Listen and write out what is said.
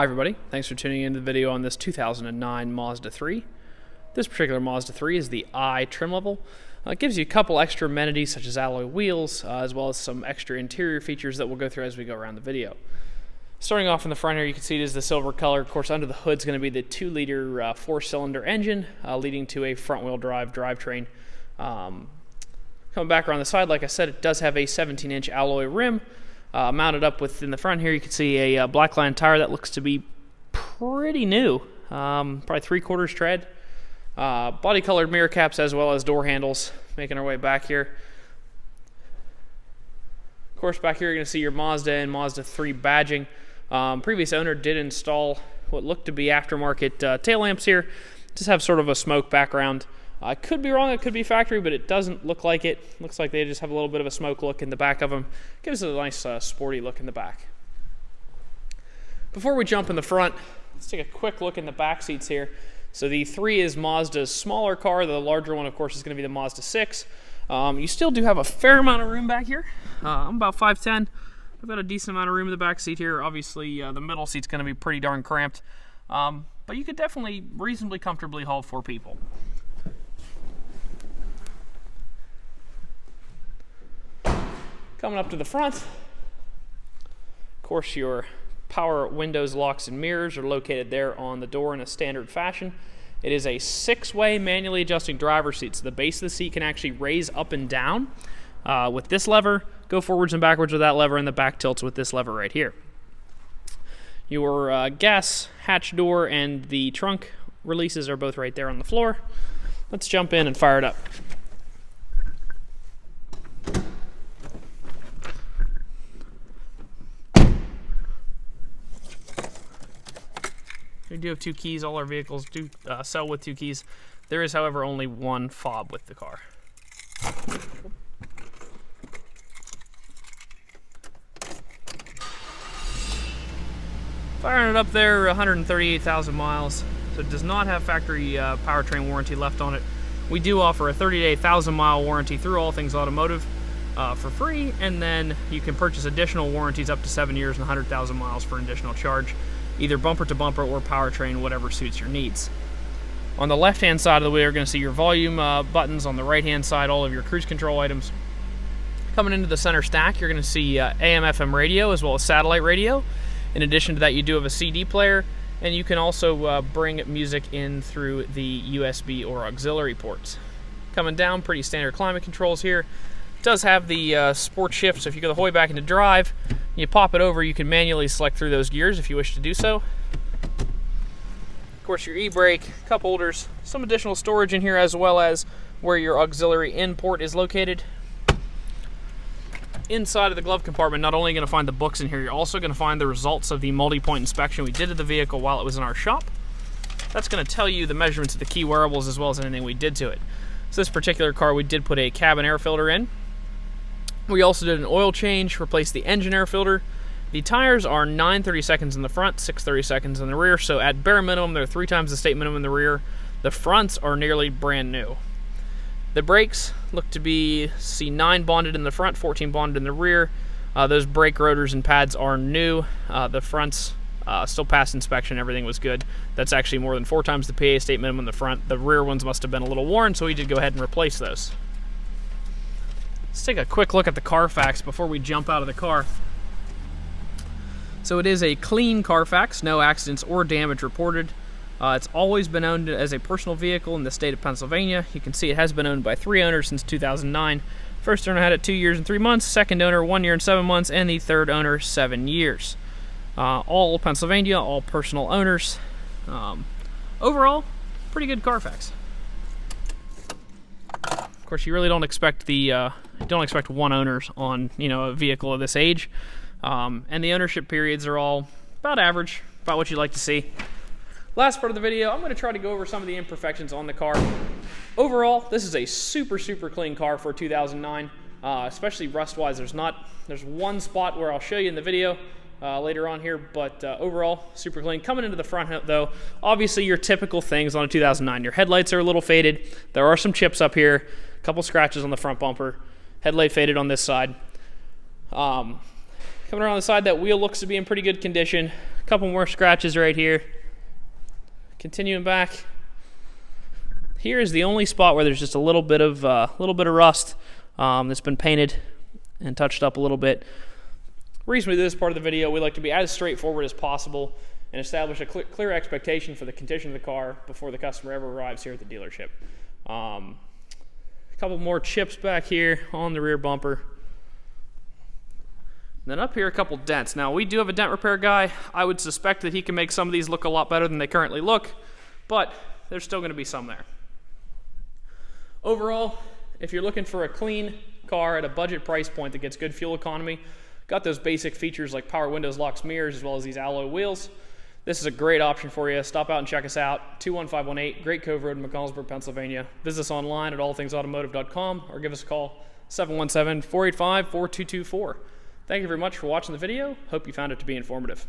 Hi everybody, thanks for tuning into the video on this 2009 Mazda 3. This particular Mazda 3 is the I trim level. It gives you a couple extra amenities such as alloy wheels, as well as some extra interior features that we'll go through as we go around the video. Starting off in the front here, you can see it is the silver color. Of course, under the hood is going to be the 2-liter 4-cylinder engine, leading to a front-wheel drive drivetrain. Coming back around the side, like I said, it does have a 17-inch alloy rim. Mounted up within the front here, you can see a black line tire that looks to be pretty new, probably 3/4 tread. Body colored mirror caps as well as door handles. Making our way back here. Of course, back here you're going to see your Mazda and Mazda 3 badging. Previous owner did install what looked to be aftermarket tail lamps here. Just have sort of a smoke background. I could be wrong, it could be factory, but it doesn't look like it. Looks like they just have a little bit of a smoke look in the back of them. Gives it a nice sporty look in the back. Before we jump in the front, let's take a quick look in the back seats here. So the 3 is Mazda's smaller car. The larger one, of course, is going to be the Mazda 6. You still do have a fair amount of room back here. I'm about 5'10". I've got a decent amount of room in the back seat here. Obviously, the middle seat's going to be pretty darn cramped. But you could definitely reasonably comfortably haul 4 people. Coming up to the front, of course, your power windows, locks, and mirrors are located there on the door in a standard fashion. It is a 6-way manually adjusting driver's seat, so the base of the seat can actually raise up and down with this lever, go forwards and backwards with that lever, and the back tilts with this lever right here. Your gas hatch door and the trunk releases are both right there on the floor. Let's jump in and fire it up. We do have 2 keys. All our vehicles do sell with 2 keys. There is, however, only 1 fob with the car. Firing it up there, 138,000 miles. So it does not have factory powertrain warranty left on it. We do offer a 30-day, 1,000-mile warranty through All Things Automotive for free, and then you can purchase additional warranties up to 7 years and 100,000 miles for an additional charge. Either bumper to bumper or powertrain, whatever suits your needs. On the left-hand side of the wheel, you're going to see your volume buttons. On the right-hand side, all of your cruise control items. Coming into the center stack, you're going to see AM/FM radio as well as satellite radio. In addition to that, you do have a CD player, and you can also bring music in through the USB or auxiliary ports. Coming down, pretty standard climate controls here. It does have the sport shift, so if you go the way back into drive, you pop it over, you can manually select through those gears if you wish to do so. Of course, your e-brake, cup holders, some additional storage in here, as well as where your auxiliary in port is located. Inside of the glove compartment, not only are you going to find the books in here, you're also going to find the results of the MultiPoint inspection we did of the vehicle while it was in our shop. That's going to tell you the measurements of the key wearables as well as anything we did to it. So this particular car, we did put a cabin air filter in. We also did an oil change, replaced the engine air filter. The tires are 9 30-seconds in the front, 6 30-seconds in the rear, so at bare minimum, they're 3 times the state minimum in the rear. The fronts are nearly brand new. The brakes look to be 9 bonded in the front, 14 bonded in the rear. Those brake rotors and pads are new. The fronts still passed inspection, everything was good. That's actually more than 4 times the PA state minimum in the front. The rear ones must have been a little worn, so we did go ahead and replace those. Let's take a quick look at the CarFax before we jump out of the car. So it is a clean CarFax, no accidents or damage reported. It's always been owned as a personal vehicle in the state of Pennsylvania. You can see it has been owned by 3 owners since 2009. First owner had it 2 years and 3 months, second owner 1 year and 7 months, and the third owner 7 years. All Pennsylvania, all personal owners. Overall, pretty good CarFax. Of course, you really don't expect one owners on a vehicle of this age, and the ownership periods are all about average, about what you'd like to see. Last part of the video, I'm going to try to go over some of the imperfections on the car. Overall, this is a super clean car for 2009, especially rust-wise. There's one spot where I'll show you in the video later on here, but overall, super clean. Coming into the front, though, obviously your typical things on a 2009. Your headlights are a little faded. There are some chips up here, a couple scratches on the front bumper. Headlight faded on this side. Coming around the side, that wheel looks to be in pretty good condition. A couple more scratches right here. Continuing back, here is the only spot where there's just a little bit of rust that's been painted and touched up a little bit. The reason we do this part of the video, we like to be as straightforward as possible and establish a clear expectation for the condition of the car before the customer ever arrives here at the dealership. A couple more chips back here on the rear bumper. And then up here, a couple dents. Now, we do have a dent repair guy. I would suspect that he can make some of these look a lot better than they currently look, but there's still going to be some there. Overall, if you're looking for a clean car at a budget price point that gets good fuel economy, got those basic features like power windows, locks, mirrors, as well as these alloy wheels, this is a great option for you. Stop out and check us out. 21518 Great Cove Road in McConnellsburg, Pennsylvania. Visit us online at allthingsautomotive.com or give us a call, 717-485-4224. Thank you very much for watching the video. Hope you found it to be informative.